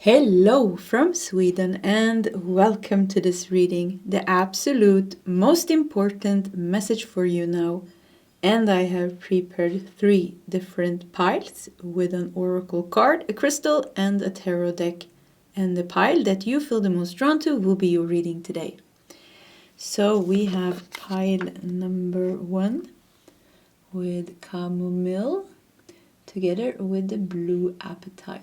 Hello from Sweden and welcome to this reading, the absolute most important message for you now. And I have prepared 3 different piles with an oracle card, a crystal and a tarot deck. And the pile that you feel the most drawn to will be your reading today. So we have pile number 1 with chamomile together with the blue appetite.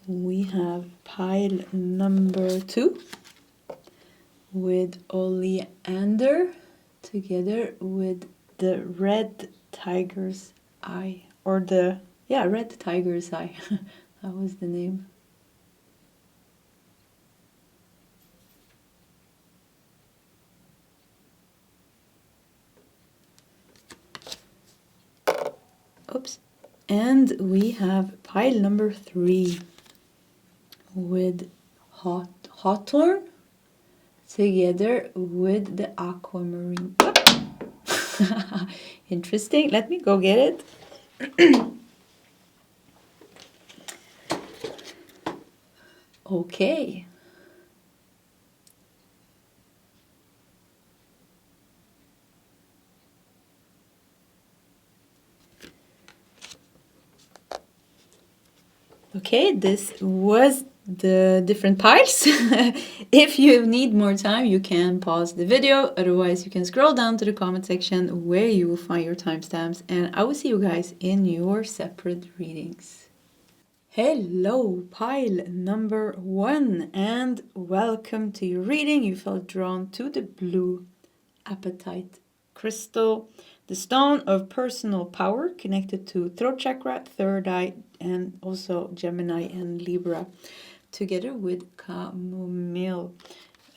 We have pile number 2 with oleander together with the red tiger's eye, or red tiger's eye. That was the name. Oops. And we have pile number 3 with HAWTHORN together with the aquamarine. Oh. Interesting. Let me go get it. Okay. Okay, this was the different piles. If you need more time, you can pause the video. Otherwise, you can scroll down to the comment section where you will find your timestamps. And I will see you guys in your separate readings. Hello, pile number 1, and welcome to your reading. You felt drawn to the blue appetite crystal, the stone of personal power connected to throat chakra, third eye, and also Gemini and Libra, together with chamomile,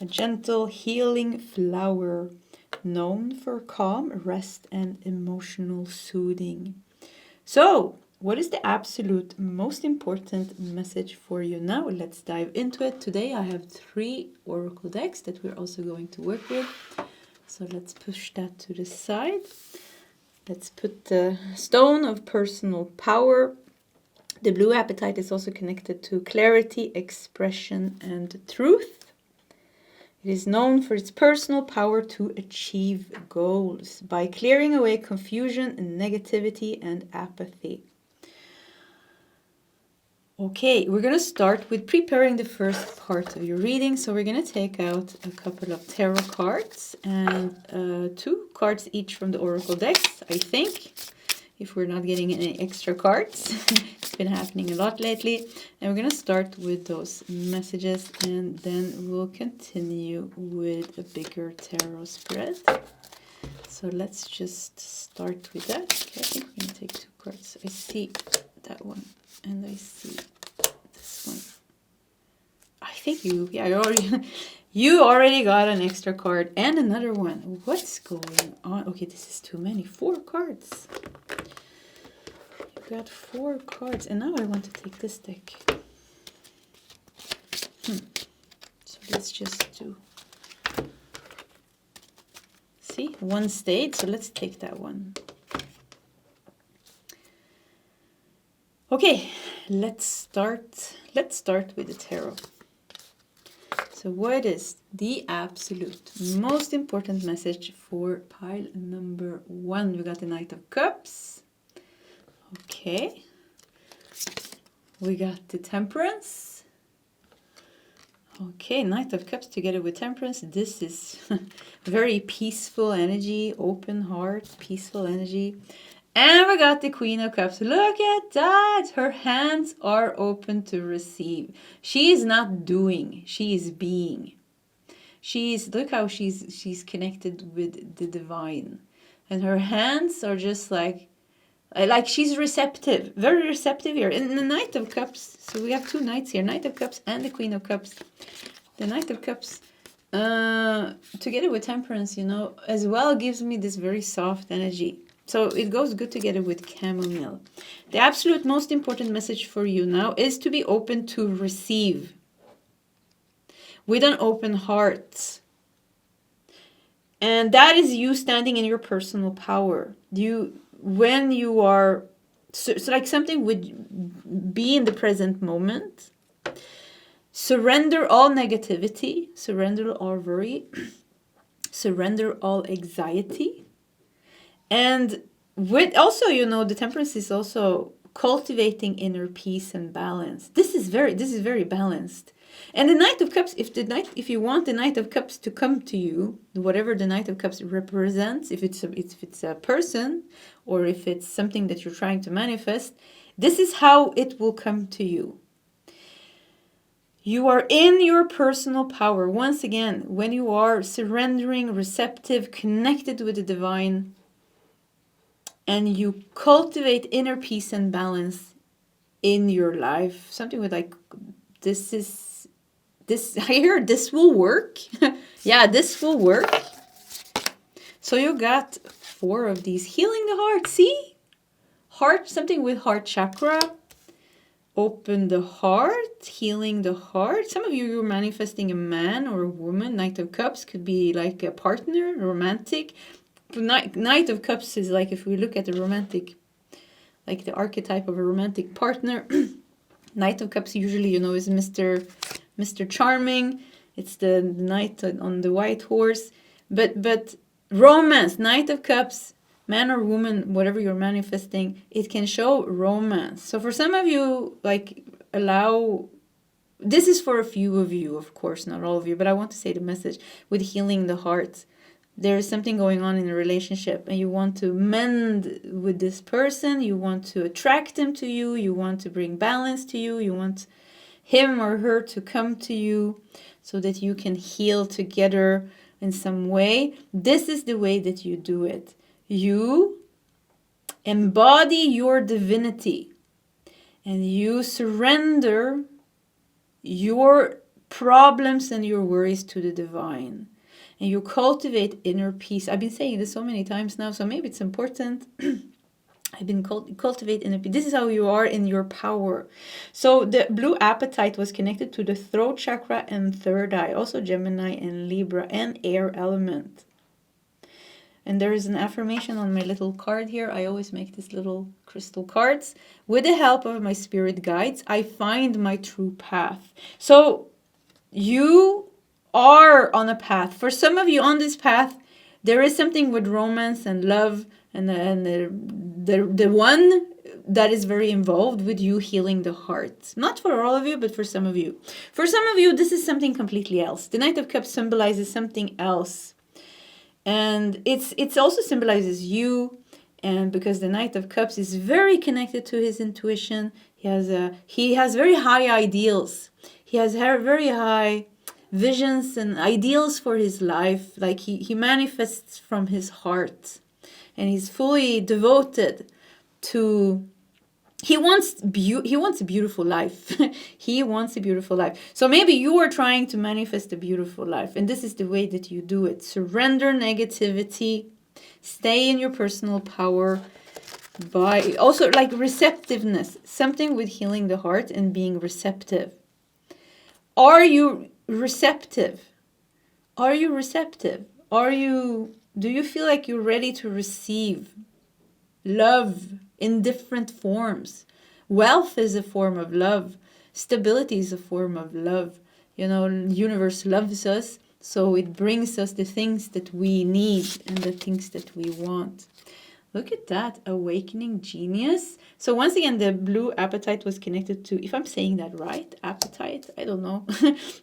a gentle healing flower known for calm, rest, and emotional soothing. So, what is the absolute most important message for you now? Let's dive into it. Today I have 3 oracle decks that we're also going to work with. So let's push that to the side. Let's put the stone of personal power. The blue appetite is also connected to clarity, expression, and truth. It is known for its personal power to achieve goals by clearing away confusion, negativity, and apathy. Okay, we're going to start with preparing the first part of your reading. So we're going to take out a couple of tarot cards and 2 cards each from the oracle decks, I think, if we're not getting any extra cards. It's been happening a lot lately. And we're going to start with those messages and then we'll continue with a bigger tarot spread. So let's just start with that. Okay, I think we're going to take 2 cards. I see that one. And I see this one. I think you already got an extra card and another one. What's going on? Okay, this is too many. 4 cards. You got 4 cards, and now I want to take this deck. So let's just do. See, 1 stayed. So let's take that one. Okay, let's start with the tarot. So what is the absolute most important message for pile number 1? We got the Knight of Cups. Okay. We got the Temperance. Okay, Knight of Cups together with Temperance. This is very peaceful energy, open heart, peaceful energy. And we got the Queen of Cups. Look at that. Her hands are open to receive. She is not doing. She is being. Look how she's connected with the divine. And her hands are just like she's receptive. Very receptive here. And the Knight of Cups. So we have 2 knights here. Knight of Cups and the Queen of Cups. The Knight of Cups, together with Temperance, as well gives me this very soft energy. So it goes good together with chamomile. The absolute most important message for you now is to be open to receive. with an open heart. And that is you standing in your personal power. When you are, so like something would be in the present moment. Surrender all negativity, surrender all worry, surrender all anxiety. And with also, the temperance is also cultivating inner peace and balance. This is very balanced. And the Knight of Cups, if you want the Knight of Cups to come to you, whatever the Knight of Cups represents, if it's a person or if it's something that you're trying to manifest, this is how it will come to you. You are in your personal power. Once again, when you are surrendering, receptive, connected with the divine, and you cultivate inner peace and balance in your life, something with like, I hear this will work. Yeah, this will work. So you got 4 of these. Healing the heart, see? Heart, something with heart chakra. Open the heart, healing the heart. Some of you, you're manifesting a man or a woman. Knight of Cups could be like a partner, romantic. Knight of Cups is like, if we look at the romantic, like the archetype of a romantic partner. Knight of Cups usually, is Mr. Charming. It's the knight on the white horse. But romance, Knight of Cups, man or woman, whatever you're manifesting, it can show romance. So for some of you, like, this is for a few of you, of course, not all of you, but I want to say the message with healing the heart. There is something going on in a relationship and you want to mend with this person. You want to attract him to you. You want to bring balance to you. You want him or her to come to you so that you can heal together in some way. This is the way that you do it. You embody your divinity and you surrender your problems and your worries to the divine. And you cultivate inner peace. I've been saying this so many times now, so maybe it's important. I've been cultivate inner peace. This is how you are in your power. So the blue apatite was connected to the throat chakra and third eye. Also Gemini and Libra and air element. And there is an affirmation on my little card here. I always make these little crystal cards. With the help of my spirit guides, I find my true path. So you are on a path. For some of you on this path, there is something with romance and love and the one that is very involved with you healing the heart. Not for all of you, but for some of you. For some of you, this is something completely else. The Knight of Cups symbolizes something else. And it's also symbolizes you. And because the Knight of Cups is very connected to his intuition, he has very high ideals. He has very high visions and ideals for his life. Like he manifests from his heart. And he's fully devoted to... He wants a beautiful life. He wants a beautiful life. So maybe you are trying to manifest a beautiful life. And this is the way that you do it. Surrender negativity. Stay in your personal power. By also like receptiveness. Something with healing the heart and being receptive. Are you receptive? Are you receptive? Do you feel like you're ready to receive love in different forms? Wealth is a form of love. Stability is a form of love. Universe loves us, so it brings us the things that we need and the things that we want. Look at that, awakening genius. So once again, the blue apatite was connected to, if I'm saying that right, apatite, I don't know.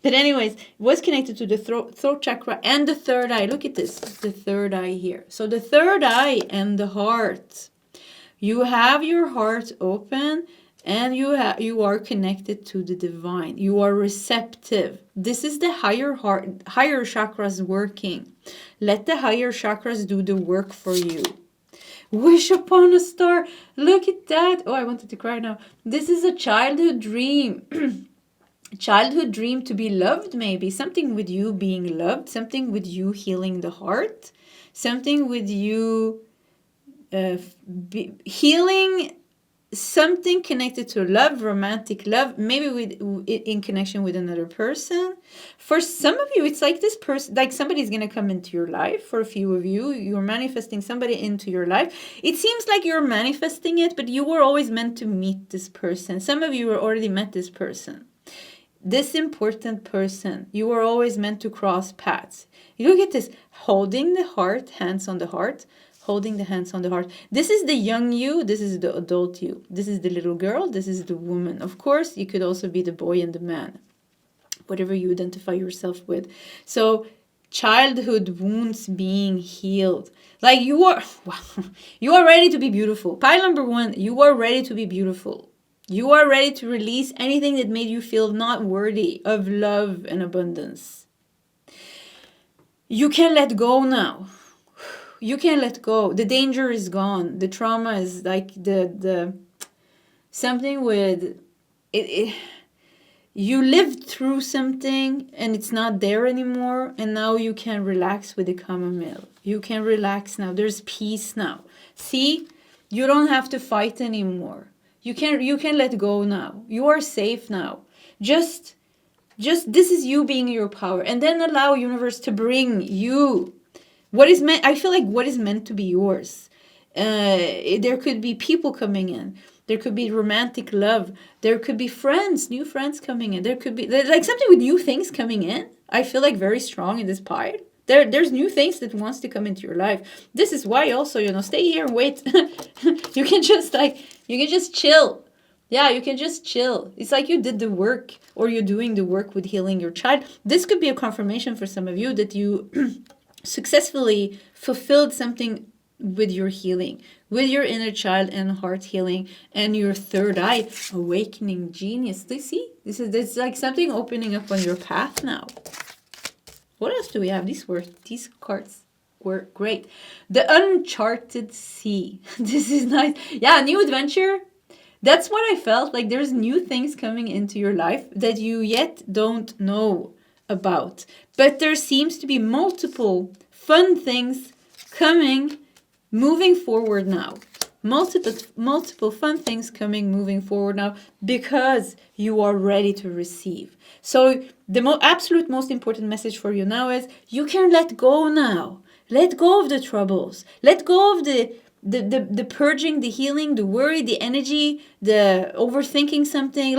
But anyways, it was connected to the throat chakra and the third eye. Look at this, the third eye here. So the third eye and the heart. You have your heart open and you are connected to the divine. You are receptive. This is the higher chakras working. Let the higher chakras do the work for you. Wish upon a star. Look at that. Oh, I wanted to cry now. This is a childhood dream. Childhood dream to be loved, maybe. Something with you being loved. Something with you healing the heart. Something with you healing something connected to love, romantic love, maybe in connection with another person. For some of you, it's like this person, like somebody's going to come into your life. For a few of you, you're manifesting somebody into your life. It seems like you're manifesting it, but you were always meant to meet this person. Some of you were already met this person. This important person, you were always meant to cross paths. You look at this, holding the heart, hands on the heart, holding the hands on the heart. This is the young you, this is the adult you. This is the little girl, this is the woman. Of course, you could also be the boy and the man, whatever you identify yourself with. So, childhood wounds being healed. Like you are ready to be beautiful. Pile number 1, you are ready to be beautiful. You are ready to release anything that made you feel not worthy of love and abundance. You can let go now. You can let go. The danger is gone. The trauma is like the something with it. You lived through something and it's not there anymore, and now you can relax with the chamomile. You can relax now. There's peace now. See, you don't have to fight anymore. You can let go now. You are safe now. Just this is you being your power, and then allow universe to bring you what is meant. I feel like what is meant to be yours. There could be people coming in. There could be romantic love. There could be friends, new friends coming in. There could be like something with new things coming in. I feel like very strong in this part. There's new things that wants to come into your life. This is why also, stay here and wait. You can just chill. Yeah, you can just chill. It's like you did the work, or you're doing the work with healing your child. This could be a confirmation for some of you that you successfully fulfilled something with your healing, with your inner child and heart healing, and your third eye awakening genius. Do you see? This is like something opening up on your path now. What else do we have? These cards were great. The uncharted sea. This is nice. Yeah, new adventure. That's what I felt like. There's new things coming into your life that you yet don't know about. But there seems to be multiple fun things coming, moving forward now. Multiple fun things coming, moving forward now, because you are ready to receive. So the absolute most important message for you now is you can let go now. Let go of the troubles. Let go of the purging, the healing, the worry, the energy, the overthinking something.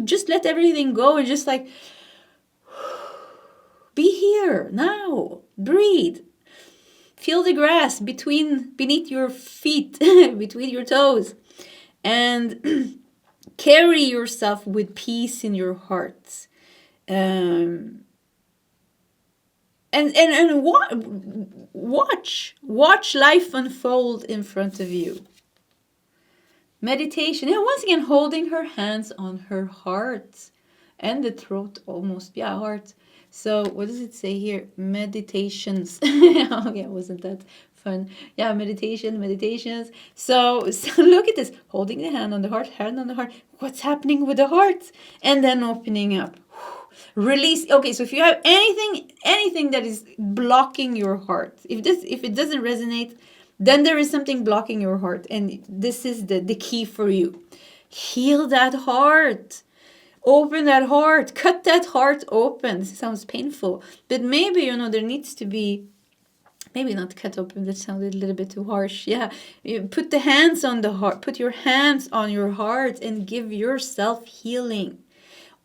Just let everything go and just like be here now. Breathe. Feel the grass beneath your feet, between your toes, and carry yourself with peace in your heart. And watch life unfold in front of you. Meditation. And once again, holding her hands on her heart and the throat almost. Yeah, heart. So what does it say here? Meditations. Okay, wasn't that fun? Yeah, meditations. So look at this. Holding the hand on the heart. What's happening with the heart? And then opening up. Release. Okay, so if you have anything that is blocking your heart, if it doesn't resonate, then there is something blocking your heart. And this is the key for you. Heal that heart. Open that heart. Cut that heart open. This sounds painful. But maybe, there needs to be, maybe not cut open. That sounded a little bit too harsh. Yeah. You put the hands on the heart. Put your hands on your heart and give yourself healing.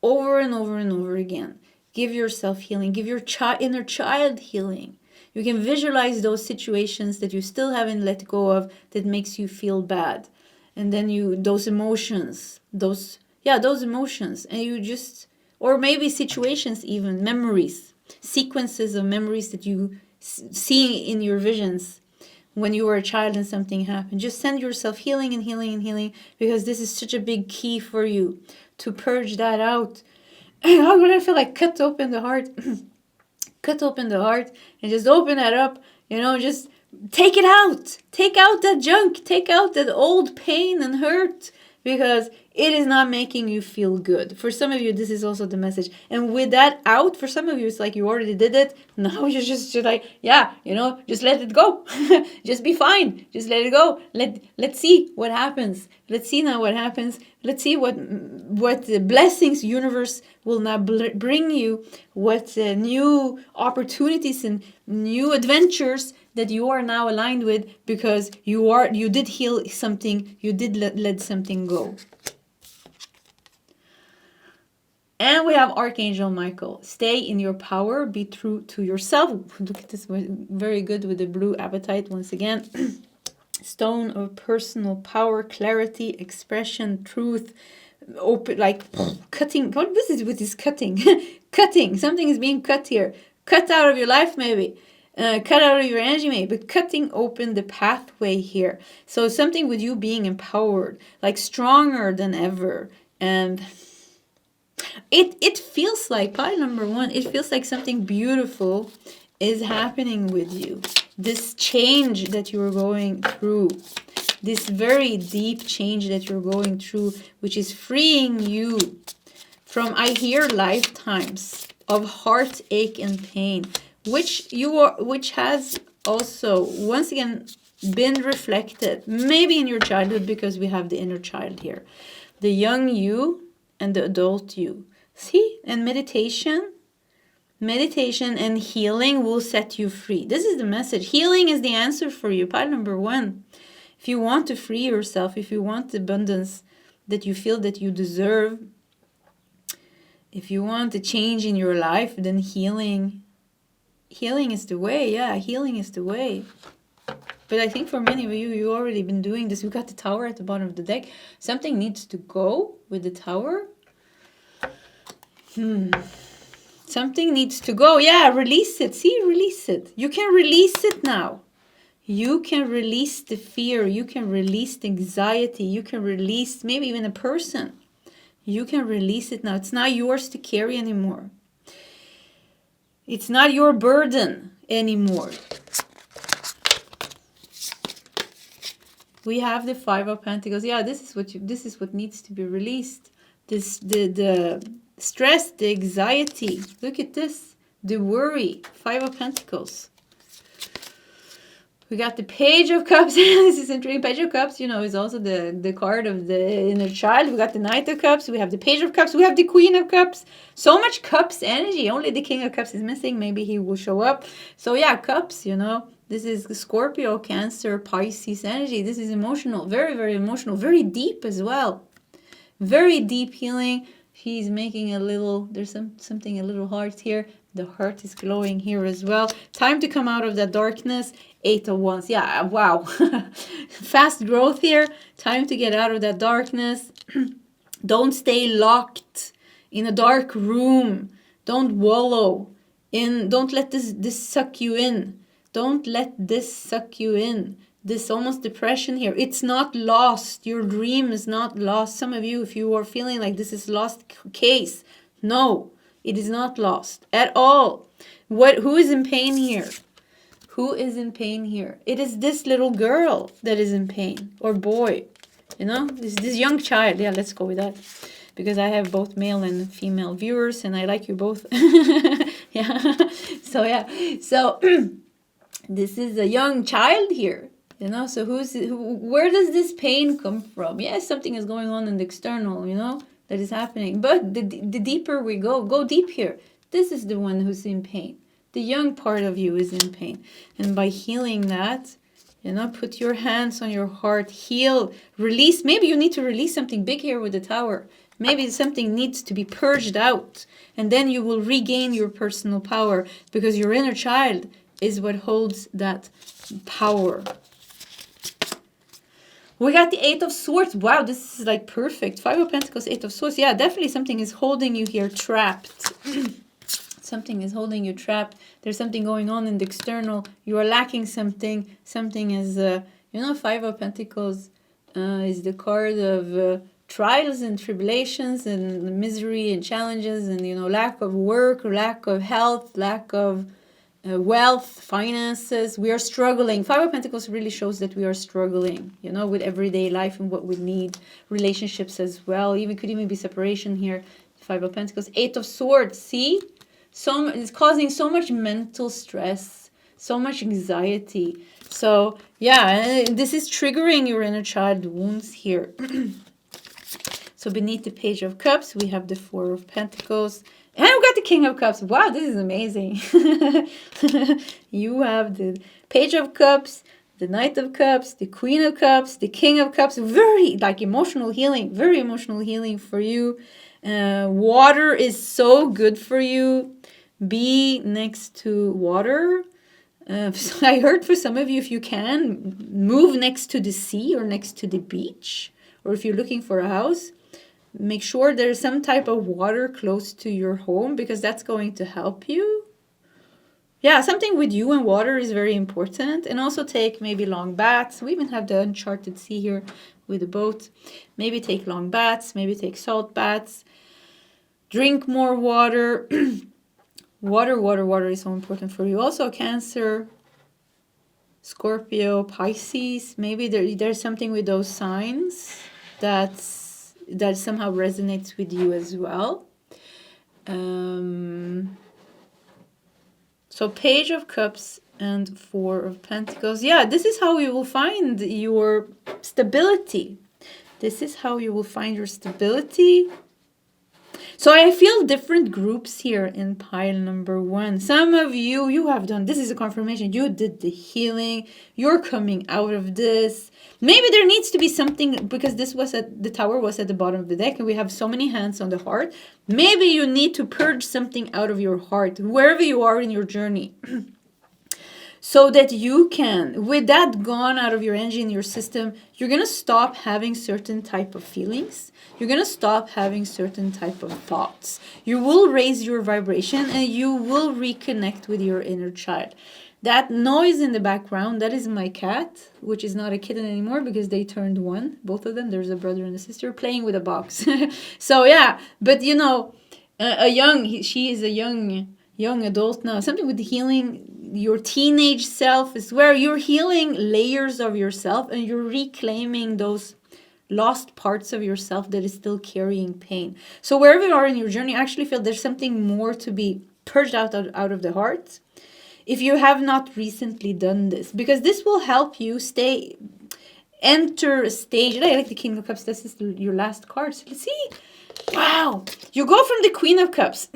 Over and over and over again. Give yourself healing. Give your inner child healing. You can visualize those situations that you still haven't let go of that makes you feel bad. And then those emotions, and you just, or maybe situations even, memories, sequences of memories that you see in your visions when you were a child and something happened. Just send yourself healing and healing and healing, because this is such a big key for you to purge that out. When I feel like cut open the heart, and just open that up, just take it out. Take out that junk. Take out that old pain and hurt, because it is not making you feel good. For some of you, this is also the message. And with that out, for some of you, it's like you already did it. Now you're just like, yeah, you know, just let it go. Just be fine. Just let it go. Let's see what happens. Let's see now what happens. Let's see what the blessings universe will now bring you. What new opportunities and new adventures that you are now aligned with, because you did heal something. You did let something go. And we have Archangel Michael. Stay in your power. Be true to yourself. Look at this. Very good with the blue apatite once again. Stone of personal power, clarity, expression, truth. Open, like cutting. What is it with this cutting? Cutting. Something is being cut here. Cut out of your life maybe. Cut out of your energy maybe. But cutting open the pathway here. So something with you being empowered. Like stronger than ever. And it feels like, pile number one, it feels like something beautiful is happening with you. This change that you're going through, this very deep change that you're going through, which is freeing you from, I hear, lifetimes of heartache and pain, which has also once again been reflected maybe in your childhood, because we have the inner child here, the young you and the adult you. See? And meditation and healing will set you free. This is the message. Healing is the answer for you. Pile number one. If you want to free yourself, if you want the abundance that you feel that you deserve, if you want a change in your life, then healing is the way. Yeah, healing is the way. But I think for many of you already been doing this. We got the Tower at the bottom of the deck. Something needs to go with the Tower. Something needs to go. Yeah, release it. See, release it. You can release it now. You can release the fear. You can release the anxiety. You can release maybe even a person. You can release it now. It's not yours to carry anymore. It's not your burden anymore. We have the Five of Pentacles. Yeah, this is what needs to be released. The stress, the anxiety. Look at this. The worry. Five of Pentacles. We got the Page of Cups. This is intriguing. Page of Cups, you know, is also the card of the inner child. We got the Knight of Cups. We have the Page of Cups. We have the Queen of Cups. So much Cups energy. Only the King of Cups is missing. Maybe he will show up. So yeah, Cups, you know. This is Scorpio, Cancer, Pisces energy. This is emotional. Very, very emotional. Very deep as well. Very deep healing. He's making a little, there's something a little heart here. The heart is glowing here as well. Time to come out of that darkness. Eight of Wands. Yeah, wow. Fast growth here. Time to get out of that darkness. Don't stay locked in a dark room. Don't wallow in. Don't let this suck you in. Don't let this suck you in. This almost depression here. It's not lost. Your dream is not lost. Some of you, if you are feeling like this is lost case, no, it is not lost at all. Who is in pain here? Who is in pain here? It is this little girl that is in pain, or boy, you know, this young child. Yeah, let's go with that, because I have both male and female viewers, and I like you both. Yeah. So this is a young child here. You know, so where does this pain come from? Yes, something is going on in the external, you know, that is happening. But the deeper we go deep here. This is the one who's in pain. The young part of you is in pain. And by healing that, you know, put your hands on your heart, heal, release. Maybe you need to release something big here with the Tower. Maybe something needs to be purged out. And then you will regain your personal power, because your inner child is what holds that power. We got the Eight of Swords. Wow, this is like perfect. Five of Pentacles, Eight of Swords. Yeah, definitely something is holding you here trapped. Something is holding you trapped. There's something going on in the external. You are lacking something. Something is, you know, Five of Pentacles is the card of trials and tribulations and misery and challenges and, you know, lack of work, lack of health, lack of wealth, finances. We are struggling. Five of Pentacles really shows that we are struggling, you know, with everyday life and what we need. Relationships as well. Even could even be separation here. Five of Pentacles. Eight of Swords. See? It's causing so much mental stress, so much anxiety. So yeah, this is triggering your inner child wounds here. So beneath the Page of Cups, we have the Four of Pentacles. And we got the King of Cups. Wow, this is amazing. You have the Page of Cups, the Knight of Cups, the Queen of Cups, the King of Cups. Very like emotional healing. Very emotional healing for you. Water is so good for you. Be next to water. So I heard for some of you, if you can, move next to the sea or next to the beach. Or if you're looking for a house, make sure there's some type of water close to your home, because that's going to help you. Yeah, something with you and water is very important. And also take maybe long baths. We even have the uncharted sea here with a boat. Maybe take long baths, maybe take salt baths. Drink more water. Water is so important for you. Also Cancer, Scorpio, Pisces. Maybe there's something with those signs that somehow resonates with you as well. So Page of Cups and Four of Pentacles. Yeah, this is how you will find your stability. This is how you will find your stability. So I feel different groups here in pile number one. Some of you, you have done, this is a confirmation, you did the healing, you're coming out of this. Maybe there needs to be something, because this was the Tower was at the bottom of the deck and we have so many hands on the heart. Maybe you need to purge something out of your heart, wherever you are in your journey. So that you can, with that gone out of your energy in your system, you're going to stop having certain type of feelings. You're going to stop having certain type of thoughts. You will raise your vibration and you will reconnect with your inner child. That noise in the background, that is my cat, which is not a kitten anymore because they turned one. Both of them, there's a brother and a sister playing with a box. So yeah, but you know, she is a young adult now. Something with the healing your teenage self is where you're healing layers of yourself and you're reclaiming those lost parts of yourself that is still carrying pain. So wherever you are in your journey, I actually feel there's something more to be purged out of the heart. If you have not recently done this, because this will help you enter a stage. I like the King of Cups. This is your last card. So let's see. Wow. You go from the Queen of Cups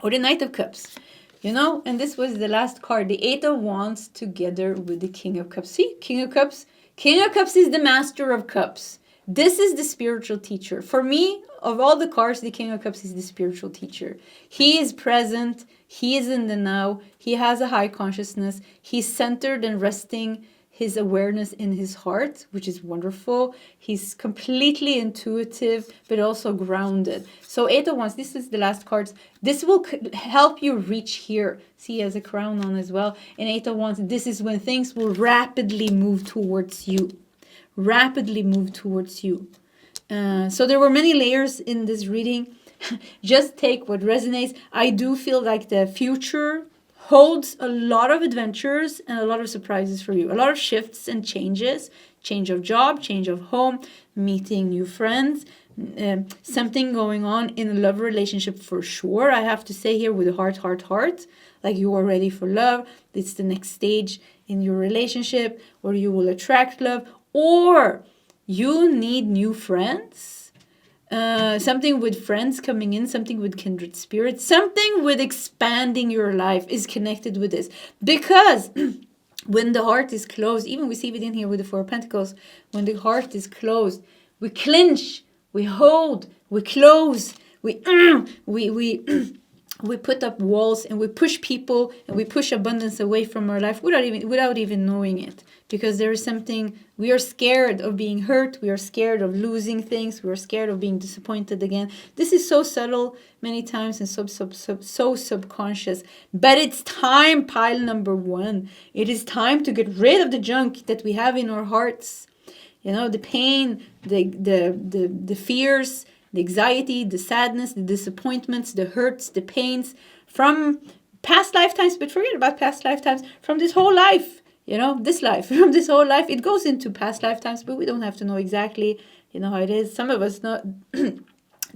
or the Knight of Cups. You know, and this was the last card, the Eight of Wands together with the King of Cups. See, King of Cups. King of Cups is the Master of Cups. This is the spiritual teacher. For me, of all the cards, the King of Cups is the spiritual teacher. He is present. He is in the now. He has a high consciousness. He's centered and resting his awareness in his heart, which is wonderful. He's completely intuitive, but also grounded. So Eight of Wands, this is the last cards. This will help you reach here. See, he has a crown on as well. And Eight of Wands, this is when things will rapidly move towards you. Rapidly move towards you. So there were many layers in this reading. Just take what resonates. I do feel like the future holds a lot of adventures and a lot of surprises for you. A lot of shifts and changes. Change of job, change of home, meeting new friends. Something going on in a love relationship for sure. I have to say here with a heart. Like you are ready for love. It's the next stage in your relationship where you will attract love. Or you need new friends. Something with friends coming in, something with kindred spirits, something with expanding your life is connected with this. Because when the heart is closed, even we see it in here with the Four of Pentacles, when the heart is closed, we clench, we hold, we close, we put up walls and we push people and we push abundance away from our life without even knowing it. Because there is something, we are scared of being hurt, we are scared of losing things, we are scared of being disappointed again. This is so subtle many times and so subconscious. But it's time, pile number one. It is time to get rid of the junk that we have in our hearts. You know, the pain, the fears, the anxiety, the sadness, the disappointments, the hurts, the pains from past lifetimes, but forget about past lifetimes, from this whole life, you know, this life, from this whole life, it goes into past lifetimes, but we don't have to know exactly, you know, how it is. Some of us not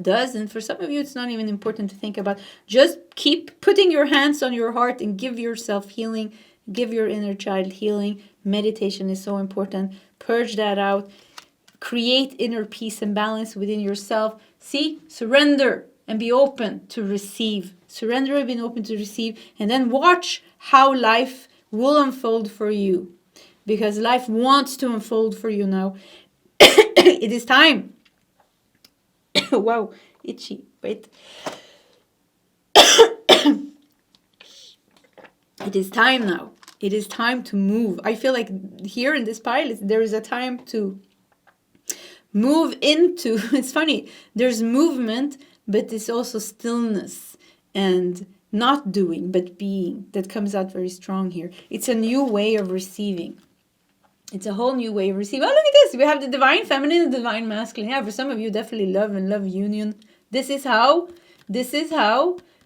does, and for some of you, it's not even important to think about. Just keep putting your hands on your heart and give yourself healing, give your inner child healing. Meditation is so important. Purge that out. Create inner peace and balance within yourself. See, surrender and be open to receive. Surrender and be open to receive. And then watch how life will unfold for you. Because life wants to unfold for you now. It is time. Wow, itchy. Wait. It is time now. It is time to move. I feel like here in this pile, there is a time to move into. It's funny. There's movement, but it's also stillness and not doing, but being. That comes out very strong here. It's a new way of receiving. It's a whole new way of receiving. Oh, look at this. We have the divine feminine and the divine masculine. Yeah, for some of you, definitely love and love union. This is how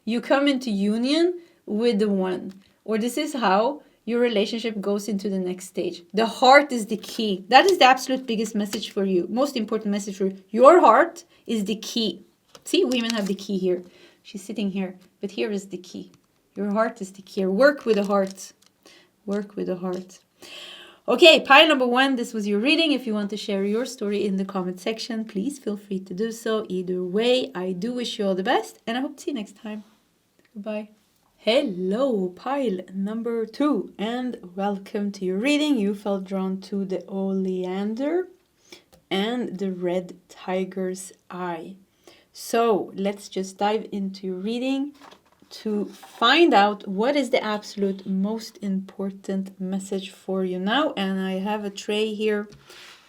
you come into union with the one. Or this is how your relationship goes into the next stage. The heart is the key. That is the absolute biggest message for you. Most important message for you. Your heart is the key. See, women have the key here. She's sitting here. But here is the key. Your heart is the key. Work with the heart. Work with the heart. Okay, pile number 1, this was your reading. If you want to share your story in the comment section, please feel free to do so. Either way, I do wish you all the best, and I hope to see you next time. Goodbye. Hello, pile number 2, and welcome to your reading. You felt drawn to the Oleander and the red tiger's eye. So let's just dive into your reading to find out what is the absolute most important message for you now. And I have a tray here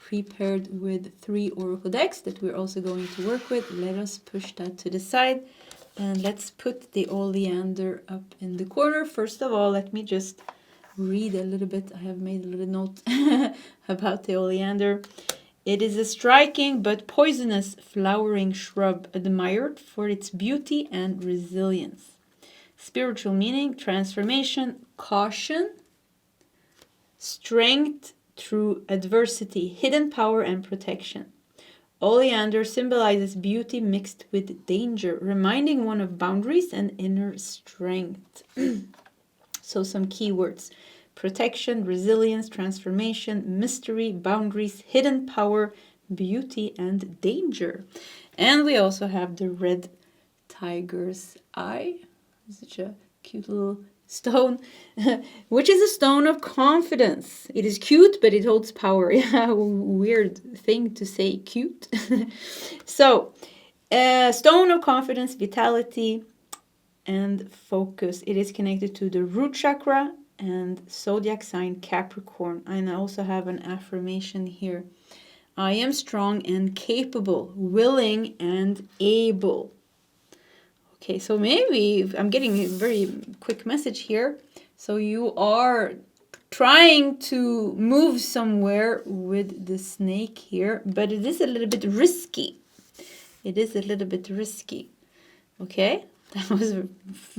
prepared with 3 oracle decks that we're also going to work with. Let us push that to the side and let's put the Oleander up in the corner. First of all, let me just read a little bit. I have made a little note about the Oleander. It is a striking but poisonous flowering shrub admired for its beauty and resilience. Spiritual meaning, transformation, caution, strength through adversity, hidden power and protection. Oleander symbolizes beauty mixed with danger, reminding one of boundaries and inner strength. So some keywords: protection, resilience, transformation, mystery, boundaries, hidden power, beauty and danger. And we also have the red tiger's eye. Such a cute little stone, which is a stone of confidence. It is cute, but it holds power. Yeah, weird thing to say, cute. So, stone of confidence, vitality, and focus. It is connected to the root chakra and zodiac sign Capricorn. And I also have an affirmation here. I am strong and capable, willing and able. Okay, so maybe I'm getting a very quick message here. So you are trying to move somewhere with the snake here, but it is a little bit risky. It is a little bit risky. Okay, that was the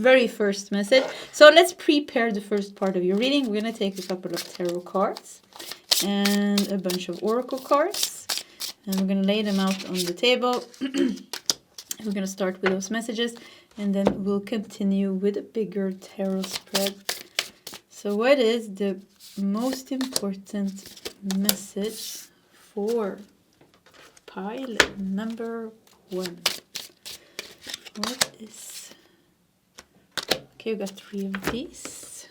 very first message. So let's prepare the first part of your reading. We're going to take a couple of tarot cards and a bunch of oracle cards. And we're going to lay them out on the table. We're going to start with those messages, and then we'll continue with a bigger tarot spread. So what is the most important message for pile number 1? What is... Okay, we got 3 of these.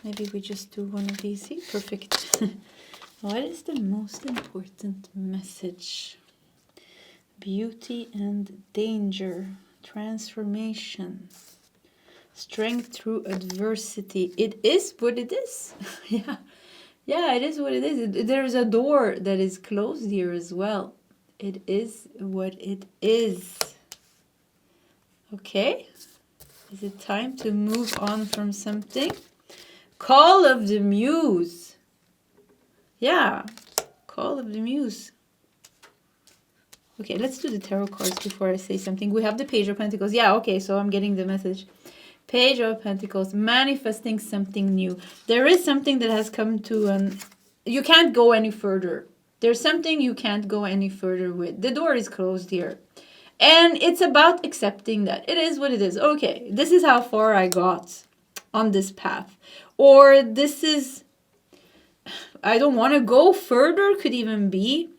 Maybe we just do one of these here. Perfect. What is the most important message? Beauty and danger, transformation, strength through adversity. It is what it is. Yeah, it is what it is. There is a door that is closed here as well. It is what it is. Okay, is it time to move on from something? Call of the Muse. Yeah, Call of the Muse. Okay, let's do the tarot cards before I say something. We have the Page of Pentacles. Yeah, okay, so I'm getting the message. Page of Pentacles, manifesting something new. There is something that has come to an... You can't go any further. There's something you can't go any further with. The door is closed here. And it's about accepting that. It is what it is. Okay, this is how far I got on this path. Or this is... I don't want to go further, could even be.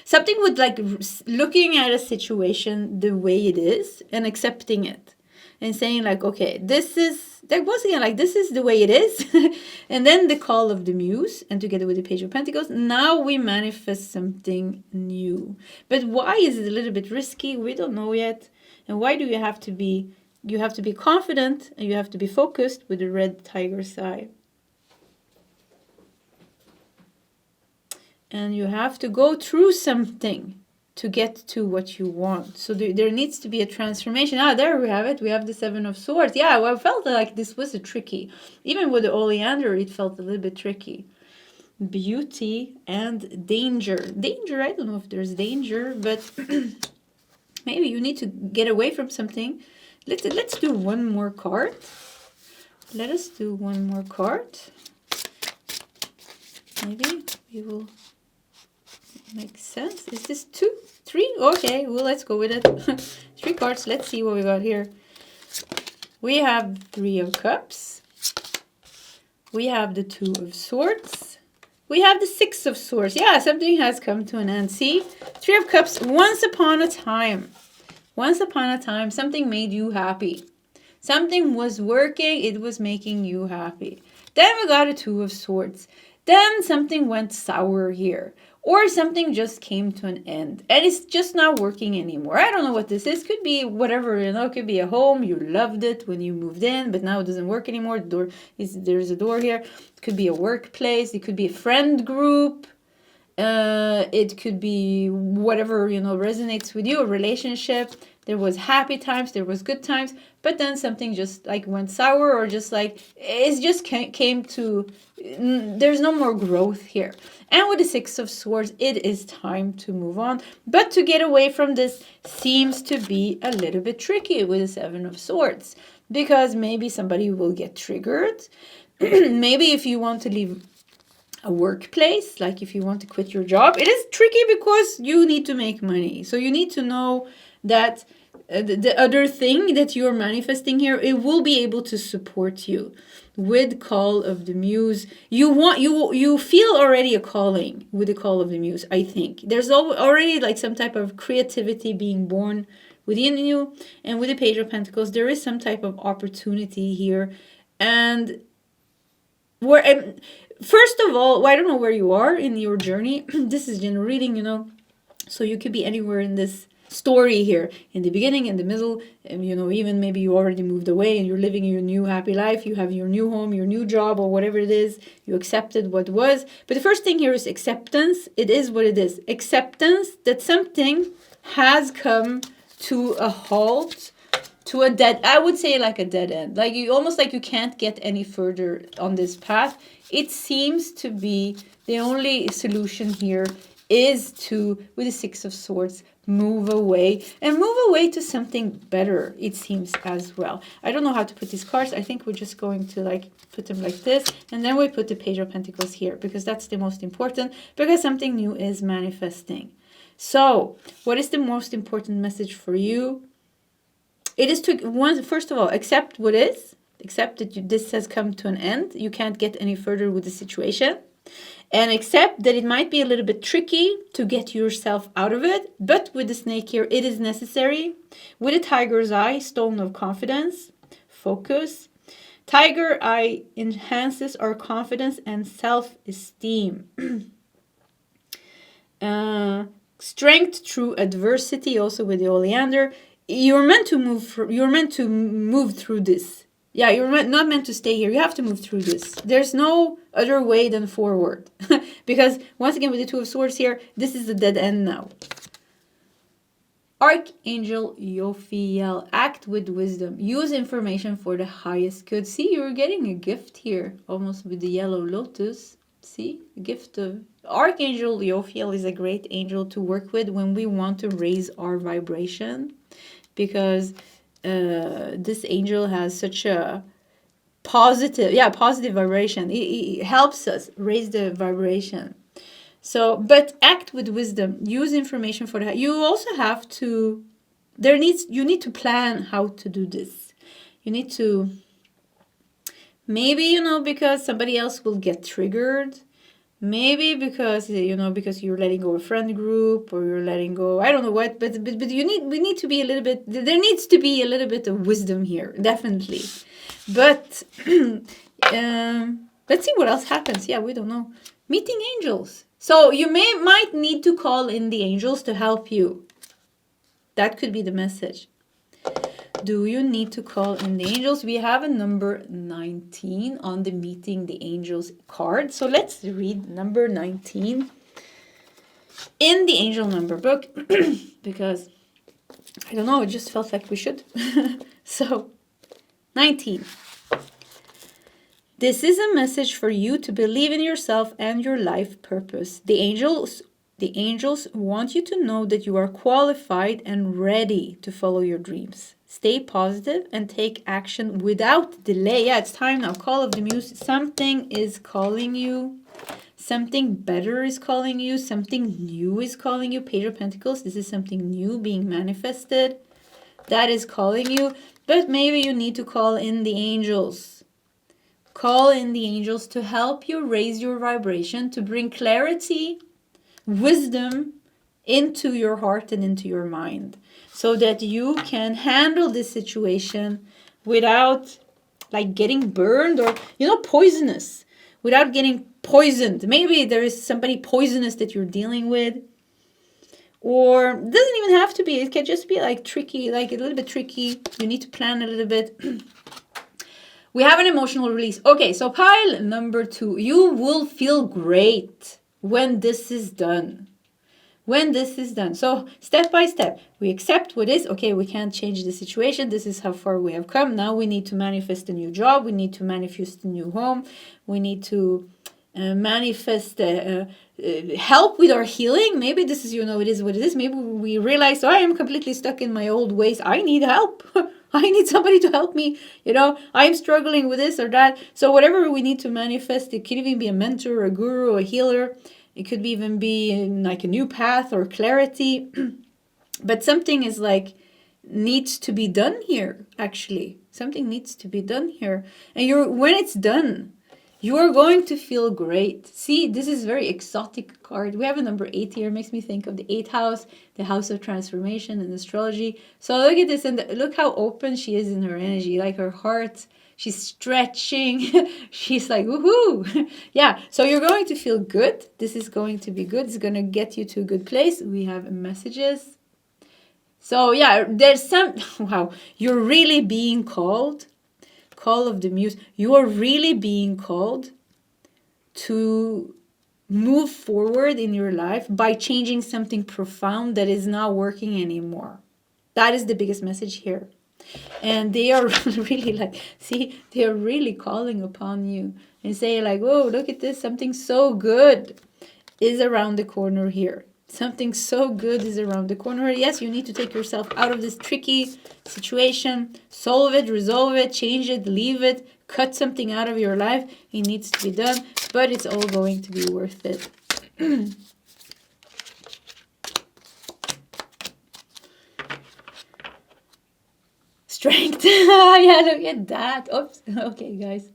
Something with like looking at a situation the way it is and accepting it. And saying like, okay, this is, like once again, like this is the way it is. And then the call of the muse, and together with the Page of Pentacles, now we manifest something new. But why is it a little bit risky? We don't know yet. And why do you have to be confident and you have to be focused with the red tiger side. And you have to go through something to get to what you want. So there needs to be a transformation. Ah, there we have it. We have the Seven of Swords. Yeah, well, I felt like this was a tricky. Even with the Oleander, it felt a little bit tricky. Beauty and danger. Danger, I don't know if there's danger, but maybe you need to get away from something. Let's do one more card. Let us do one more card. Maybe we will... Makes sense. Is this 2, 3? Okay, well, let's go with it. 3 cards. Let's see what we got here. We have 3 of Cups. We have the 2 of Swords. We have the 6 of Swords. Yeah, something has come to an end. See? 3 of Cups. Once upon a time. Once upon a time, something made you happy. Something was working. It was making you happy. Then we got a 2 of Swords. Then something went sour here. Or something just came to an end. And it's just not working anymore. I don't know what this is. Could be whatever, you know. Could be a home. You loved it when you moved in. But now it doesn't work anymore. There's a door here. It could be a workplace. It could be a friend group. It could be whatever, you know, resonates with you. A relationship. There was happy times. There was good times. But then something just like went sour. Or just like, it just came to... There's no more growth here. And with the 6 of Swords, it is time to move on. But to get away from this seems to be a little bit tricky with the 7 of Swords. Because maybe somebody will get triggered. Maybe if you want to leave a workplace, like if you want to quit your job, it is tricky because you need to make money. So you need to know that the other thing that you're manifesting here, it will be able to support you. With call of the muse, you feel already a calling with the call of the muse. I think there's already like some type of creativity being born within you, and with the Page of Pentacles, there is some type of opportunity here. And first of all, I don't know where you are in your journey. This is general reading, you know, so you could be anywhere in this story here, in the beginning, in the middle, and you know, even maybe you already moved away and you're living your new happy life, you have your new home, your new job, or whatever it is, you accepted what was. But the first thing here is acceptance. It is what it is. Acceptance that something has come to a halt, to a dead, I would say like a dead end. Like you almost like you can't get any further on this path. It seems to be the only solution here is to, with the 6 of Swords, move away and move away to something better, it seems as well. I don't know how to put these cards. I think we're just going to like put them like this, and then we put the Page of Pentacles here because that's the most important, because something new is manifesting. So what is the most important message for you? It is to, first of all, accept what is, accept that this has come to an end. You can't get any further with the situation. And accept that it might be a little bit tricky to get yourself out of it. But with the snake here, it is necessary. With a tiger's eye, stone of confidence, focus. Tiger eye enhances our confidence and self-esteem. Strength through adversity, also with the Oleander. You're meant to move through this. Yeah, you're not meant to stay here. You have to move through this. There's no other way than forward. Because, once again, with the 2 of Swords here, this is a dead end now. Archangel Jophiel, act with wisdom. Use information for the highest good. See, you're getting a gift here, almost with the yellow lotus. See, a gift of... Archangel Jophiel is a great angel to work with when we want to raise our vibration. Because this angel has such a positive vibration. It helps us raise the vibration. So, but act with wisdom. Use information for that. You also have to, you need to plan how to do this. You need to, maybe, you know, because somebody else will get triggered. Maybe because, you know, because you're letting go of a friend group, or you're letting go, I don't know what, but we need to be a little bit, there needs to be a little bit of wisdom here, definitely. But let's see what else happens. Yeah, we don't know. Meeting angels. So you might need to call in the angels to help you. That could be the message. Do you need to call in the angels? We have a number 19 on the meeting the angels card. So let's read number 19 in the angel number book because I don't know, it just felt like we should. So 19. This is a message for you to believe in yourself and your life purpose. The angels want you to know that you are qualified and ready to follow your dreams. Stay positive and take action without delay. Yeah, it's time now. Call of the Muse. Something is calling you. Something better is calling you. Something new is calling you. Page of Pentacles. This is something new being manifested. That is calling you. But maybe you need to call in the angels. Call in the angels to help you raise your vibration, to bring clarity, wisdom into your heart and into your mind, so that you can handle this situation without like getting burned or, you know, poisonous, without getting poisoned. Maybe there is somebody poisonous that you're dealing with, or it doesn't even have to be. It can just be like tricky, like a little bit tricky. You need to plan a little bit. We have an emotional release. Okay, so pile number 2. You will feel great when this is done. When this is done. So step by step, we accept what is. Okay, we can't change the situation. This is how far we have come. Now we need to manifest a new job. We need to manifest a new home. We need to manifest help with our healing. Maybe this is, you know, it is what it is. Maybe we realize, oh, I am completely stuck in my old ways. I need help. I need somebody to help me. You know, I'm struggling with this or that. So whatever we need to manifest, it could even be a mentor, a guru, a healer. It could even be like a new path or clarity. But something is like needs to be done here, actually. Something needs to be done here. And when it's done, you are going to feel great. See, this is very exotic card. We have a number 8 here. It makes me think of the 8th house, the house of transformation in astrology. So look at this, and look how open she is in her energy. Like her heart, she's stretching. She's like, woohoo. Yeah, so you're going to feel good. This is going to be good. It's going to get you to a good place. We have messages. So yeah, there's some, wow, you're really being called. Call of the Muse. You are really being called to move forward in your life by changing something profound that is not working anymore. That is the biggest message here. And they are really like, see, they are really calling upon you and say like, whoa, look at this. Something so good is around the corner here. Something so good is around the corner. Yes, you need to take yourself out of this tricky situation. Solve it, resolve it, change it, leave it, cut something out of your life. It needs to be done, but it's all going to be worth it. Strength. Yeah, look at that. Oops. Okay, guys.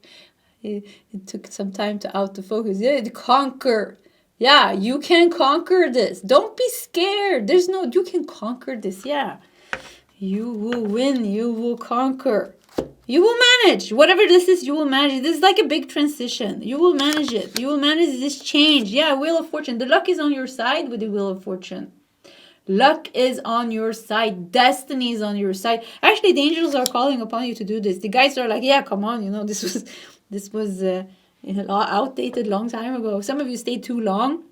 It took some time to autofocus. Yeah, to conquer. Yeah, you can conquer this. Don't be scared. You can conquer this. Yeah. You will win. You will conquer. You will manage. Whatever this is, you will manage. This is like a big transition. You will manage it. You will manage this change. Yeah, Wheel of Fortune. The luck is on your side with the Wheel of Fortune. Luck is on your side. Destiny is on your side. Actually, the angels are calling upon you to do this. The guys are like, yeah, come on. You know, this was outdated long time ago. Some of you stayed too long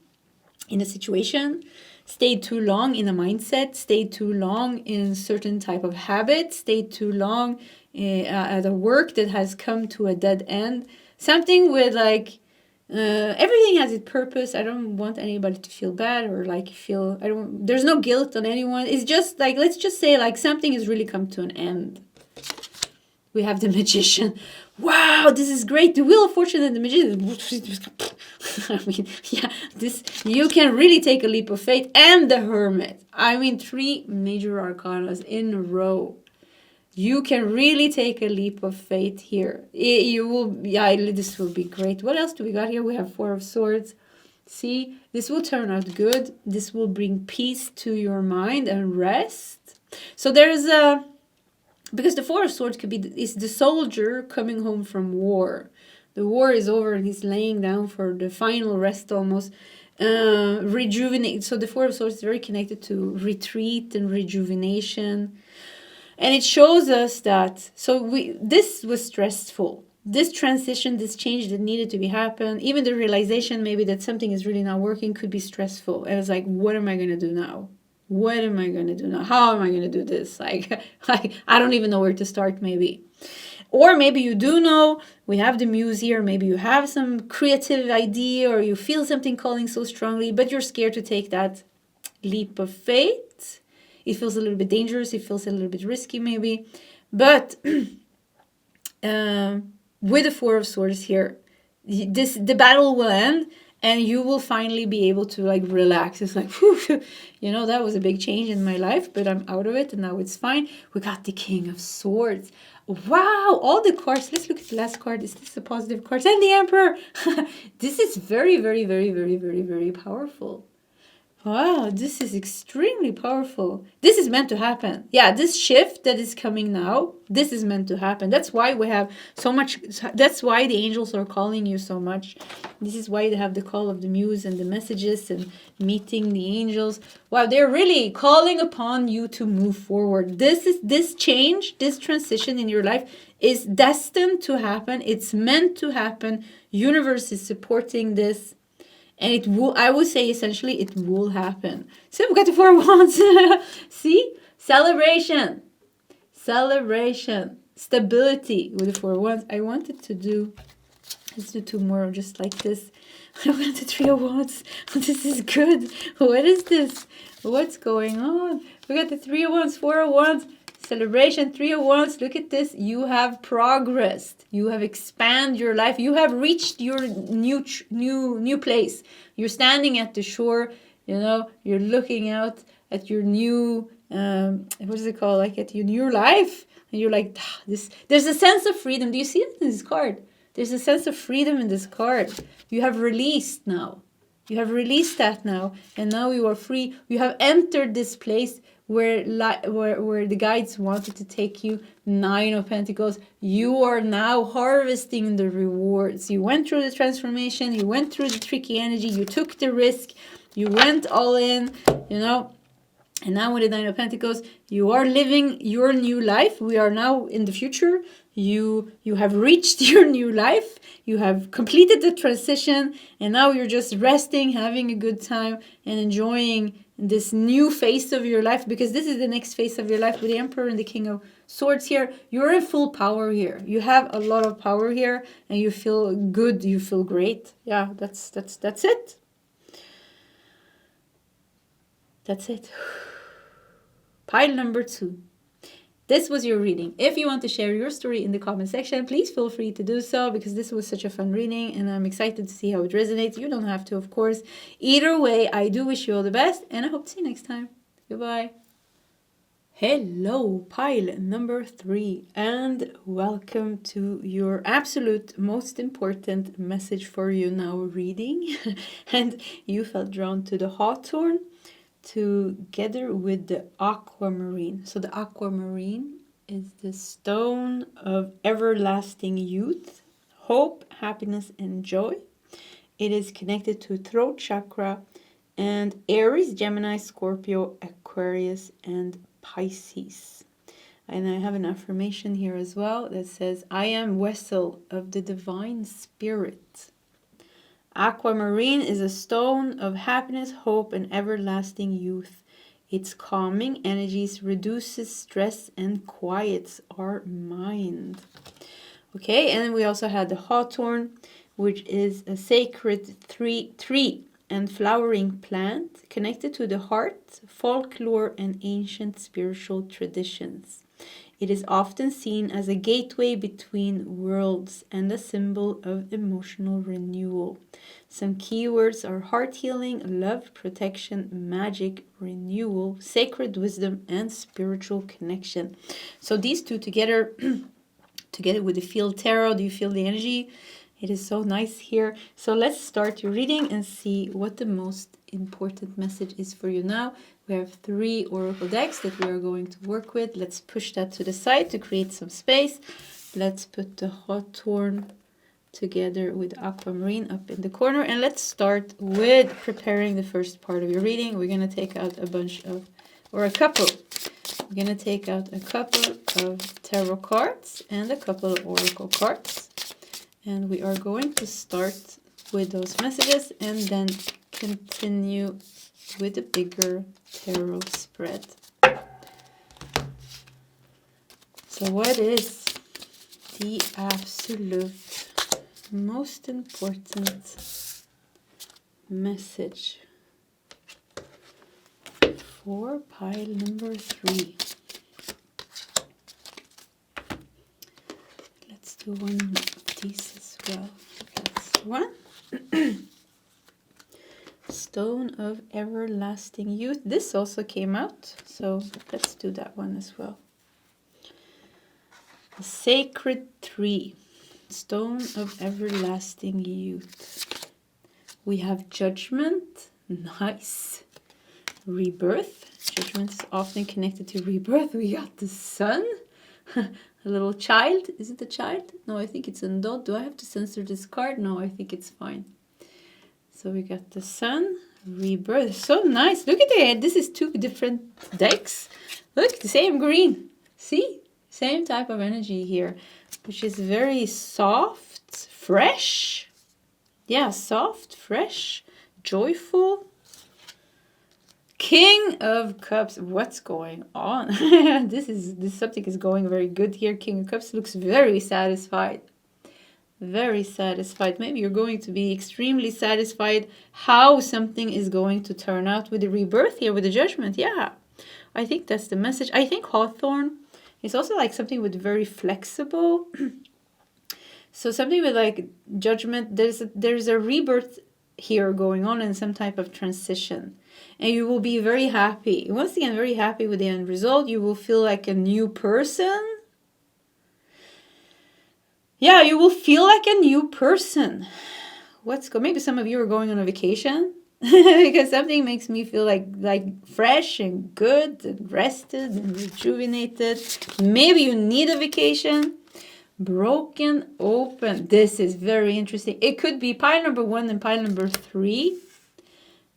in a situation, stayed too long in a mindset, stayed too long in certain type of habit, stayed too long at a work that has come to a dead end. Something with like, Everything has its purpose. I don't want anybody to feel bad or like feel, I don't, there's no guilt on anyone. It's just like, let's just say like something has really come to an end. We have the Magician. Wow, this is great. The Wheel of Fortune and the Magician. I mean, yeah, this, you can really take a leap of faith. And the Hermit. I mean, 3 major arcanas in a row. You can really take a leap of faith here. You will, yeah, this will be great. What else do we got here? We have 4 of Swords. See, this will turn out good. This will bring peace to your mind and rest. So there is a, because the 4 of Swords could be, is the soldier coming home from war. The war is over and he's laying down for the final rest almost. Rejuvenate. So the 4 of Swords is very connected to retreat and rejuvenation. And it shows us that, so this was stressful. This transition, this change that needed to be happen, even the realization maybe that something is really not working could be stressful. And it's like, what am I going to do now? What am I going to do now? How am I going to do this? Like, I don't even know where to start maybe. Or maybe you do know, we have the Muse here, maybe you have some creative idea or you feel something calling so strongly, but you're scared to take that leap of faith. It feels a little bit dangerous. It feels a little bit risky maybe. But with the 4 of Swords here, the battle will end and you will finally be able to like relax. It's like, whew, you know, that was a big change in my life, but I'm out of it and now it's fine. We got the King of Swords. Wow, all the cards. Let's look at the last card. Is this a positive card? And the Emperor. This is very, very, very, very, very, very powerful. Wow, this is extremely powerful. This is meant to happen. Yeah, this shift that is coming now, this is meant to happen. That's why we have so much, that's why the angels are calling you so much. This is why they have the call of the Muse and the messages and meeting the angels. Wow, they're really calling upon you to move forward. This change, this transition in your life is destined to happen. It's meant to happen. Universe is supporting this. And it will, I would say essentially, it will happen. So we got the 4 of Wands. See? Celebration. Celebration. Stability with the 4 of Wands. I wanted to do, let's do 2 more just like this. I want the 3 of Wands. This is good. What is this? What's going on? We got the 3 of Wands, 4 of Wands. Celebration, 3 of Wands. Look at this. You have progressed. You have expanded your life. You have reached your new place. You're standing at the shore. You know, you're looking out at your new what is it called? Like at your new life, and you're like, this. There's a sense of freedom. Do you see it in this card? There's a sense of freedom in this card. You have released now. You have released that now, and now you are free. You have entered this place where the guides wanted to take you. 9 of Pentacles. You are now harvesting the rewards. You went through the transformation. You went through the tricky energy. You took the risk. You went all in, you know. And now with the 9 of Pentacles, you are living your new life. We are now in the future. You have reached your new life. You have completed the transition. And now you're just resting, having a good time, and enjoying this new phase of your life, because this is the next phase of your life with the Emperor and the King of Swords here. You're in full power here. You have a lot of power here, and you feel good. You feel great. Yeah, that's it. That's it. Pile number 2. This was your reading. If you want to share your story in the comment section, please feel free to do so, because this was such a fun reading and I'm excited to see how it resonates. You don't have to, of course. Either way, I do wish you all the best and I hope to see you next time. Goodbye. Hello, pile number 3, and welcome to your absolute most important message for you now reading. And you felt drawn to the Hawthorn together with the aquamarine. So the aquamarine is the stone of everlasting youth, hope, happiness, and joy. It is connected to throat chakra and Aries, Gemini, Scorpio, Aquarius, and Pisces. And I have an affirmation here as well that says, I am vessel of the divine spirit. Aquamarine is a stone of happiness, hope, and everlasting youth. Its calming energies reduces stress and quiets our mind. Okay, and we also had the Hawthorn, which is a sacred tree and flowering plant connected to the heart, folklore, and ancient spiritual traditions. It is often seen as a gateway between worlds and a symbol of emotional renewal. Some keywords are heart healing, love, protection, magic, renewal, sacred wisdom, and spiritual connection. So these two together, together with the field tarot, do you feel the energy? It is so nice here. So let's start your reading and see what the most important message is for you now. We have 3 oracle decks that we are going to work with. Let's push that to the side to create some space. Let's put the Hawthorn together with Aquamarine up in the corner. And let's start with preparing the first part of your reading. We're going to take out a bunch of, or a couple. We're going to take out a couple of tarot cards and a couple of oracle cards. And we are going to start with those messages and then continue with a bigger tarot spread. So what is the absolute most important message for pile number 3? Let's do one of these as well. That's one. Stone of Everlasting Youth. This also came out, so let's do that one as well. The Sacred Tree. Stone of Everlasting Youth. We have Judgment. Nice. Rebirth. Judgment is often connected to rebirth. We got the Sun. A little child. Is it a child? No, I think it's an adult. Do I have to censor this card? No, I think it's fine. So we got the Sun, Rebirth. So nice. Look at it. This is 2 different decks. Look, the same green. See? Same type of energy here, which is very soft, fresh. Yeah, soft, fresh, joyful. King of Cups. What's going on? This something is going very good here. King of Cups looks very satisfied. Very satisfied. Maybe you're going to be extremely satisfied how something is going to turn out with the rebirth here, with the Judgment. Yeah, I think that's the message. I think Hawthorn is also like something with very flexible. So something with like Judgment, there's a rebirth here going on and some type of transition. And you will be very happy. Once again, very happy with the end result. You will feel like a new person. Yeah, you will feel like a new person. Maybe some of you are going on a vacation because something makes me feel like fresh and good and rested and rejuvenated. Maybe you need a vacation. Broken open. This is very interesting. It could be pile number 1 and pile number 3.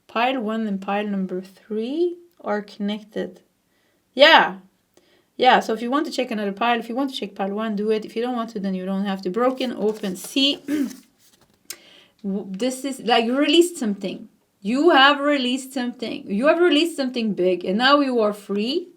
Pile 1 and pile number 3 are connected. Yeah. Yeah, so if you want to check another pile, if you want to check pile 1, do it. If you don't want to, then you don't have to. Broken open. See, this is like you released something. You have released something. You have released something big, and now you are free.